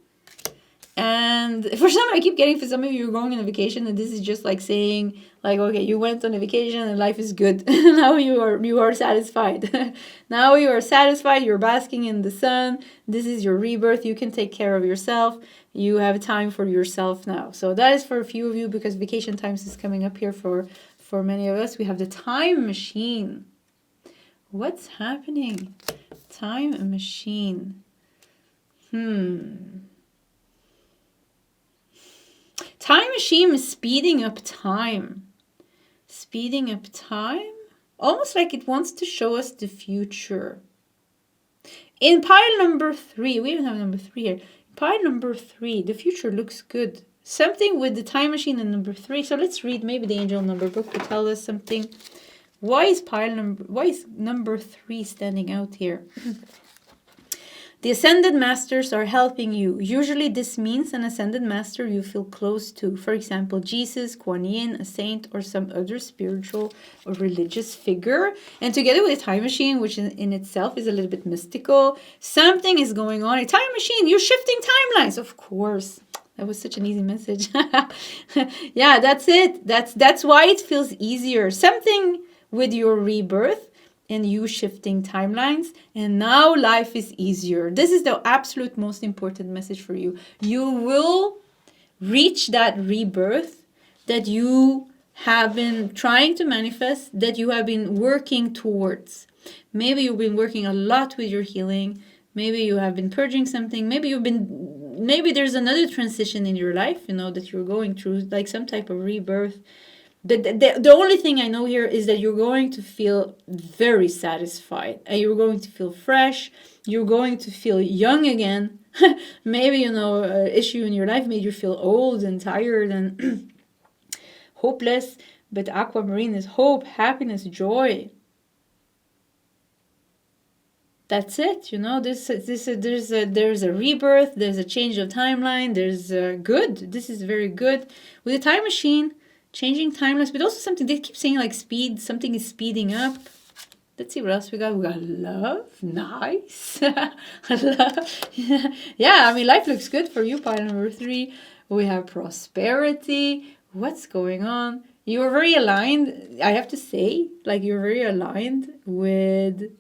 And for some, I keep getting, for some of you, you're going on a vacation, and this is just like saying, like, okay, you went on a vacation and life is good. Now you are satisfied. Now you are satisfied. You're basking in the sun. This is your rebirth. You can take care of yourself. You have time for yourself now. So that is for a few of you because vacation times is coming up here for many of us. We have the time machine. What's happening? Time machine. Time machine is speeding up time. Speeding up time? Almost like it wants to show us the future. In pile number 3, we even have number 3 here. Pile number 3, the future looks good. Something with the time machine in number 3. So let's read maybe the angel number book to tell us something. Why is number 3 standing out here? The Ascended Masters are helping you. Usually this means an Ascended Master you feel close to. For example, Jesus, Kuan Yin, a saint, or some other spiritual or religious figure. And together with a time machine, which in itself is a little bit mystical, something is going on. A time machine, you're shifting timelines. Of course. That was such an easy message. Yeah, that's it. That's why it feels easier. Something with your rebirth and you shifting timelines, and now life is easier. This is the absolute most important message for you. You will reach that rebirth that you have been trying to manifest, that you have been working towards. Maybe you've been working a lot with your healing. Maybe you have been purging something. Maybe there's another transition in your life, that you're going through, like some type of rebirth. The only thing I know here is that you're going to feel very satisfied, and you're going to feel fresh. You're going to feel young again. Maybe, an issue in your life made you feel old and tired and hopeless. But aquamarine is hope, happiness, joy. That's it, there's a rebirth, there's a change of timeline, there's good. This is very good. With a time machine, changing timelines, but also something, they keep saying like speed, something is speeding up. Let's see what else we got. We got love. Nice. Love. Yeah, life looks good for you, pile number 3. We have prosperity. What's going on? You're very aligned, I have to say. Like, you're very aligned with...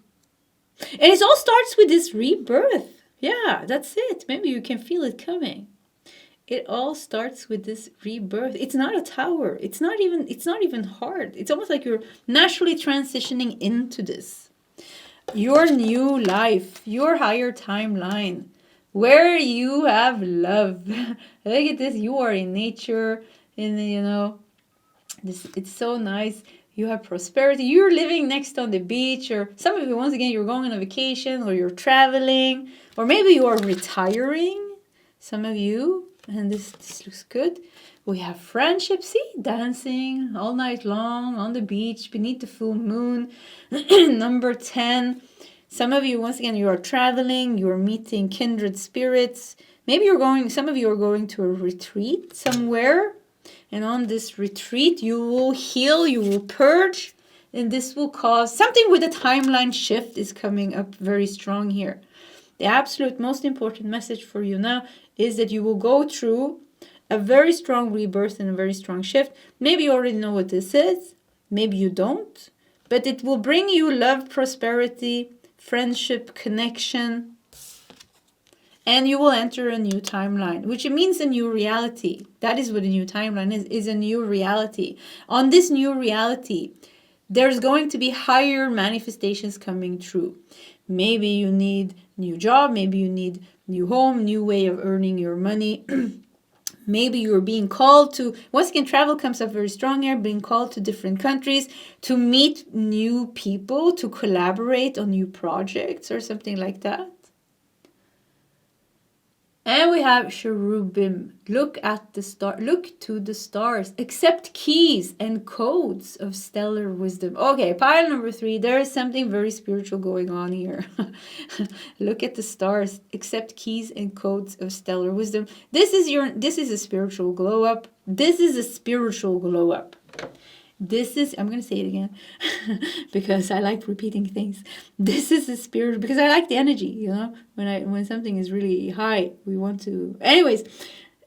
And it all starts with this rebirth. Yeah, that's it. Maybe you can feel it coming. It all starts with this rebirth. It's not a tower. It's not even hard. It's almost like you're naturally transitioning into this. Your new life, your higher timeline, where you have love. Look at this. You are in nature, this. It's so nice. You have prosperity. You're living next on the beach, or some of you, once again, you're going on a vacation, or you're traveling, or maybe you are retiring. Some of you. And this looks good. We have friendship, see, dancing all night long on the beach beneath the full moon. Number 10. Some of you, once again, you are traveling. You are meeting kindred spirits. Maybe some of you are going to a retreat somewhere. And on this retreat, you will heal, you will purge. And this will cause something with a timeline shift is coming up very strong here. The absolute most important message for you now is that you will go through a very strong rebirth and a very strong shift. Maybe you already know what this is. Maybe you don't. But it will bring you love, prosperity, friendship, connection. And you will enter a new timeline, which means a new reality. That is what a new timeline is a new reality. On this new reality, there's going to be higher manifestations coming true. Maybe you need new job, maybe you need new home, new way of earning your money. Maybe you're being called to, once again, travel comes up very strong here, being called to different countries to meet new people, to collaborate on new projects or something like that. And we have cherubim. Look to the stars. Accept keys and codes of stellar wisdom. Okay, pile number 3. There is something very spiritual going on here. Look at the stars. Accept keys and codes of stellar wisdom. This is a spiritual glow up. This is a spiritual glow up. I'm going to say it again because I like repeating things. This is the spirit, because I like the energy, when something is really high, we want to, anyways,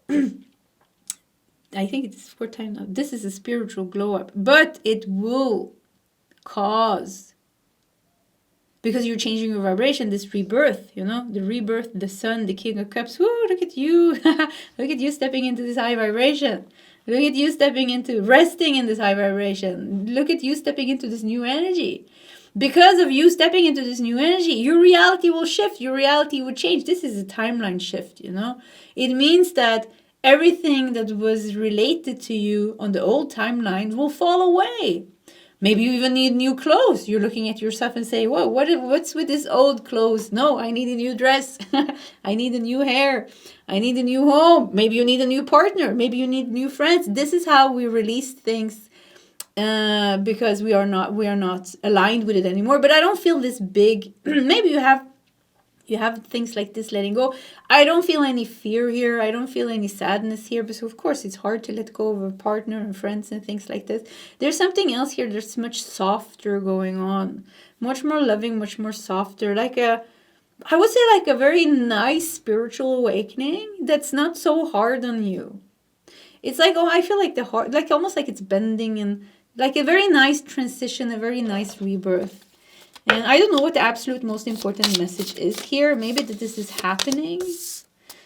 I think it's 4th time now. This is a spiritual glow up, but it will cause, because you're changing your vibration, this rebirth, the rebirth, the sun, the King of Cups. Woo, look at you. Look at you stepping into this high vibration. Look at you resting in this high vibration. Look at you stepping into this new energy. Because of you stepping into this new energy, your reality will shift. Your reality will change. This is a timeline shift, It means that everything that was related to you on the old timeline will fall away. Maybe you even need new clothes. You're looking at yourself and say, whoa, what's with this old clothes? No, I need a new dress. I need a new hair. I need a new home. Maybe you need a new partner. Maybe you need new friends. This is how we release things because we are not aligned with it anymore. But I don't feel this big. Maybe you have things like this letting go. I don't feel any fear here. I don't feel any sadness here, because of course it's hard to let go of a partner and friends and things like this. There's something else here that's much softer going on, much more loving, much more softer, I would say like a very nice spiritual awakening that's not so hard on you. It's like, I feel like the heart, like almost like it's bending and like a very nice transition, a very nice rebirth. And I don't know what the absolute most important message is here. Maybe that this is happening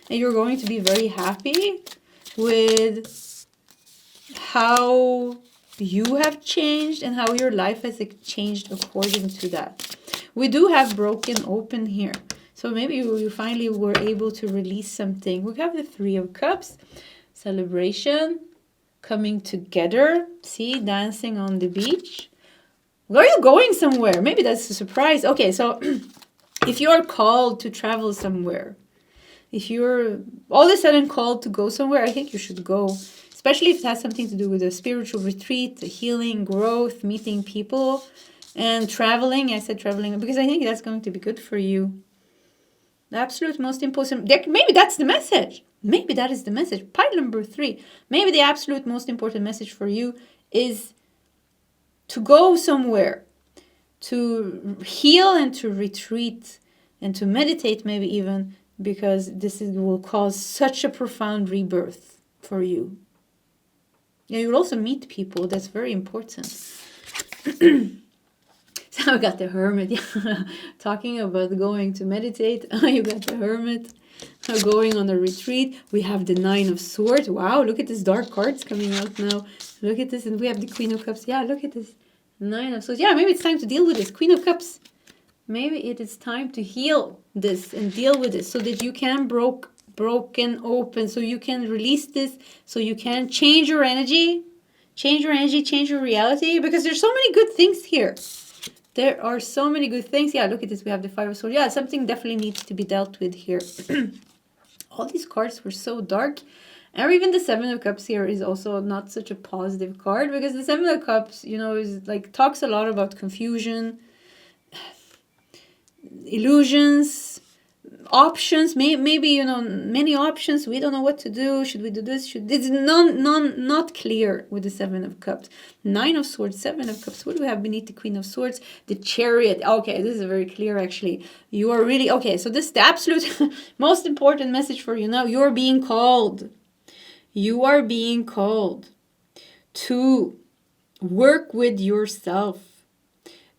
and you're going to be very happy with how you have changed and how your life has changed according to that. We do have broken open here. So maybe you finally were able to release something. We have the Three of Cups, celebration, coming together. See, dancing on the beach. Are you going somewhere? Maybe that's a surprise. Okay, so if you're called to travel somewhere, if you're all of a sudden called to go somewhere, I think you should go. Especially if it has something to do with a spiritual retreat, a healing, growth, meeting people, and traveling. I said traveling because I think that's going to be good for you. The absolute most important, maybe that's the message. Maybe that is the message. Pile number 3. Maybe the absolute most important message for you is to go somewhere, to heal and to retreat and to meditate maybe even, because will cause such a profound rebirth for you. Yeah, you'll also meet people. That's very important. So I got the Hermit. Yeah. Talking about going to meditate. You got the Hermit. Going on a retreat. We have the Nine of Swords. Wow, look at this dark cards coming out now. Look at this. And we have the Queen of Cups. Yeah, look at this. Nine of Swords. Yeah, maybe it's time to deal with this. Queen of Cups. Maybe it is time to heal this and deal with this so that you can broken open, so you can release this, so you can change your energy, change your reality, because there's so many good things here. There are so many good things. Yeah, look at this. We have the Five of Swords. Yeah, something definitely needs to be dealt with here. All these cards were so dark. And even the Seven of Cups here is also not such a positive card, because the Seven of Cups, you know, is like talks a lot about confusion, illusions, options, maybe, you know, many options. We don't know what to do. Should we do this? It's not clear with the Seven of Cups. Nine of Swords, Seven of Cups. What do we have beneath the Queen of Swords? The Chariot. Okay, this is very clear actually. You are really, okay, so this is the absolute most important message for you now. You're being called. You are being called to work with yourself,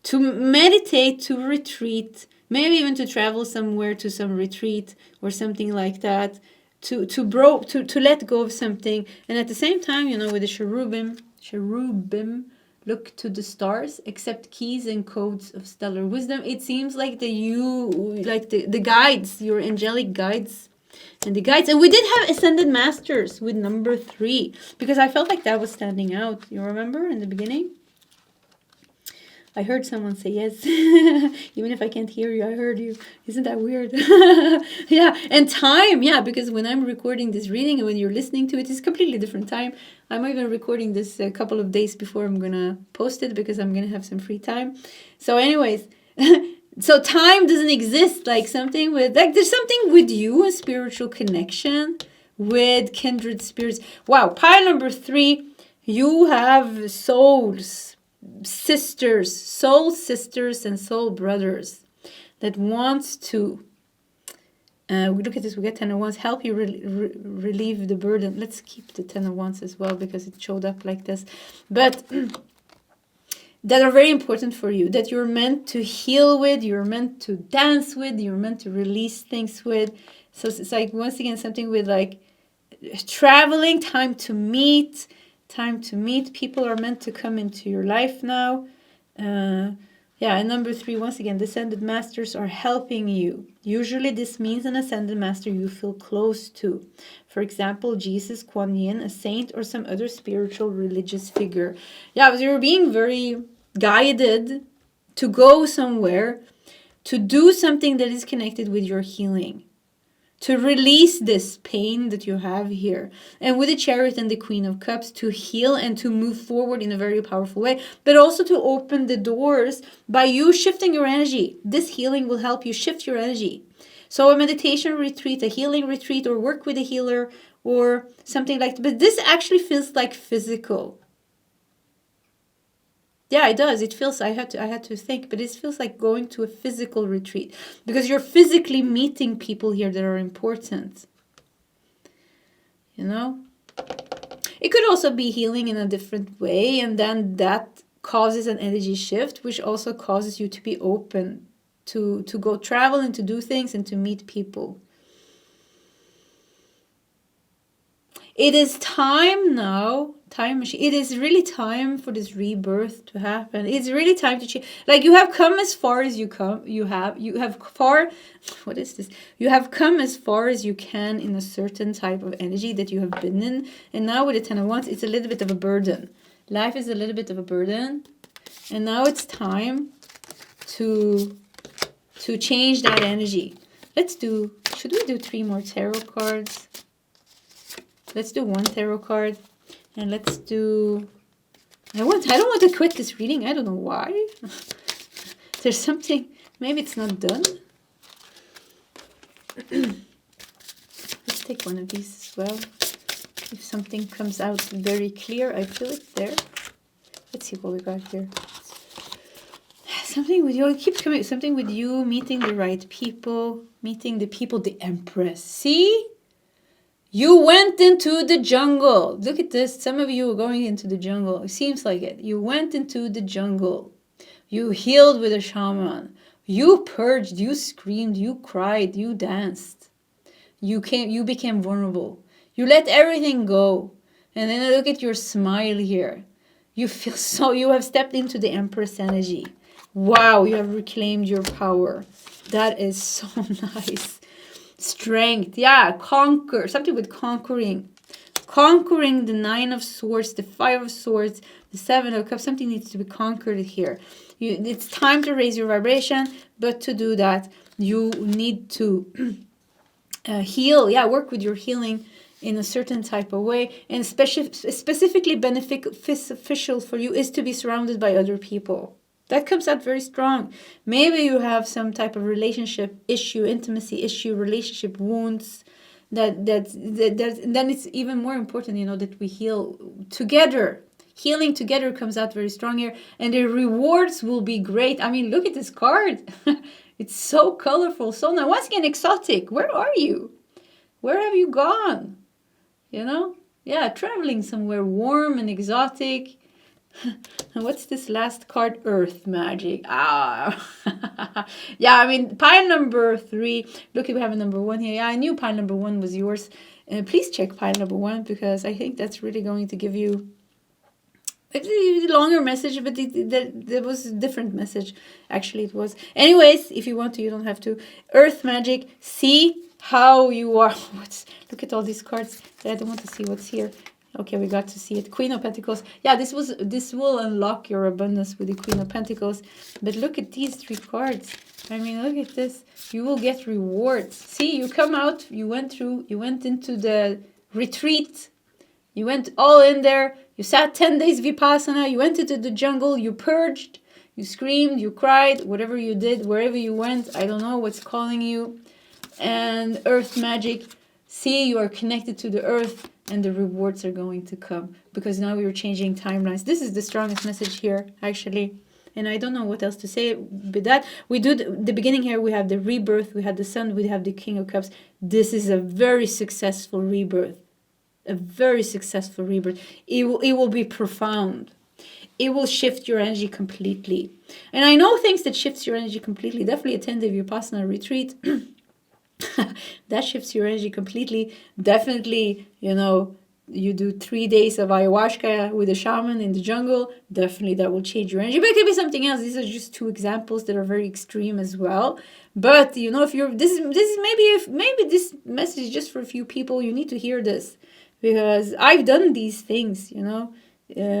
to meditate, to retreat, maybe even to travel somewhere to some retreat or something like that, to let go of something. And at the same time, you know, with the cherubim, look to the stars, accept keys and codes of stellar wisdom. It seems like the guides, your angelic guides, and the guides. And we did have ascended masters with number 3, because I felt like that was standing out. You remember in the beginning? I heard someone say yes. Even if I can't hear you, I heard you. Isn't that weird? Yeah, and time. Yeah, because when I'm recording this reading and when you're listening to it, it's a completely different time. I'm even recording this a couple of days before I'm going to post it, because I'm going to have some free time. So anyways, so time doesn't exist, like something with, like there's something with you, a spiritual connection with kindred spirits. Wow, pile number 3, you have souls. Sisters, soul sisters and soul brothers that wants to we look at this, we get 10 of Wands, help you relieve the burden. Let's keep the 10 of Wands as well, because it showed up like this. But that are very important for you, that you're meant to heal with, you're meant to dance with, you're meant to release things with. So it's like, once again, something with like traveling, time to meet. People are meant to come into your life now. Yeah, and number 3, once again, the ascended masters are helping you. Usually this means an ascended master you feel close to. For example, Jesus, Kuan Yin, a saint, or some other spiritual religious figure. Yeah, but you're being very guided to go somewhere, to do something that is connected with your healing, to release this pain that you have here. And with the Chariot and the Queen of Cups, to heal and to move forward in a very powerful way, but also to open the doors by you shifting your energy. This healing will help you shift your energy. So a meditation retreat, a healing retreat, or work with a healer, or something like that. But this actually feels like physical. Yeah, it does. It feels, I had to think, but it feels like going to a physical retreat, because you're physically meeting people here that are important. You know? It could also be healing in a different way, and then that causes an energy shift, which also causes you to be open to go travel and to do things and to meet people. It is time now, time machine. It is really time for this rebirth to happen. It's really time to change. Like, you have come as far as you come. You have far. What is this? You have come as far as you can in a certain type of energy that you have been in, and now with the Ten of Wands, it's a little bit of a burden. Life is a little bit of a burden, and now it's time to change that energy. Should we do 3 more tarot cards? Let's do 1 tarot card, and let's do, I don't want to quit this reading. I don't know why. There's something, maybe it's not done. Let's take one of these as well. If something comes out very clear, I feel it there. Let's see what we got here. Something with you, it keeps coming, something with you, meeting the right people, meeting the people, the Empress. See? You went into the jungle. Look at this. Some of you are going into the jungle. It seems like it. You went into the jungle. You healed with a shaman. You purged. You screamed. You cried. You danced. You became vulnerable. You let everything go. And then look at your smile here. You feel so, you have stepped into the Empress energy. Wow, you have reclaimed your power. That is so nice. Strength, yeah, conquer, something with conquering. Conquering the 9 of Swords, the 5 of Swords, the 7 of Cups. Something needs to be conquered here. It's time to raise your vibration, but to do that, you need to heal. Yeah, work with your healing in a certain type of way. And specifically beneficial for you is to be surrounded by other people. That comes out very strong. Maybe you have some type of relationship issue, intimacy issue, relationship wounds. Then it's even more important, you know, that we heal together. Healing together comes out very strong here. And the rewards will be great. I mean, look at this card. It's so colorful. So now, once again, exotic. Where are you? Where have you gone? You know? Yeah, traveling somewhere warm and exotic. And what's this last card? Earth magic. Ah. Yeah, I mean, pile number 3. Look, we have a number 1 here. Yeah, I knew pile number 1 was yours. Please check pile number 1, because I think that's really going to give you a longer message, but there was a different message. Actually, it was. Anyways, if you want to, you don't have to. Earth magic. See how you are. Look at all these cards. I don't want to see what's here. Okay, we got to see it. Queen of Pentacles. Yeah, this will unlock your abundance with the Queen of Pentacles. But look at these 3 cards. I mean, look at this. You will get rewards. See, you come out, you went into the retreat. You went all in there. You sat 10 days Vipassana. You went into the jungle. You purged. You screamed. You cried. Whatever you did, wherever you went. I don't know what's calling you. And earth magic. See, you are connected to the earth, and the rewards are going to come, because now we're changing timelines. This is the strongest message here, actually. And I don't know what else to say with that. We do the beginning here. We have the rebirth. We have the sun. We have the King of Cups. This is a very successful rebirth. A very successful rebirth. It will be profound. It will shift your energy completely. And I know things that shifts your energy completely. Definitely a 10-day Vipassana retreat. That shifts your energy completely. Definitely, you know, you do 3 days of ayahuasca with a shaman in the jungle. Definitely that will change your energy. But it could be something else. These are just 2 examples that are very extreme as well. But you know, if you're this is maybe this message is just for a few people. You need to hear this, because I've done these things. You know,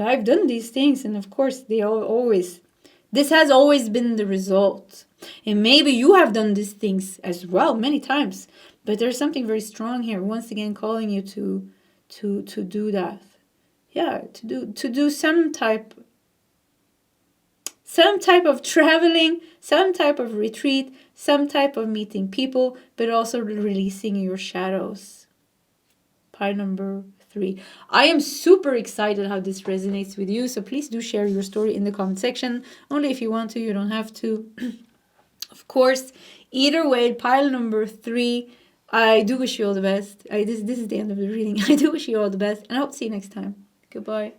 I've done these things, and of course this has always been the result. And maybe you have done these things as well many times, but there's something very strong here, once again calling you to do that. Yeah, to do some type of traveling, some type of retreat, some type of meeting people, but also releasing your shadows. Pile number 3. I am super excited how this resonates with you, so please do share your story in the comment section. Only if you want to, you don't have to. Of course, either way, pile number 3, I do wish you all the best. This is the end of the reading. I do wish you all the best, and I hope to see you next time. Goodbye.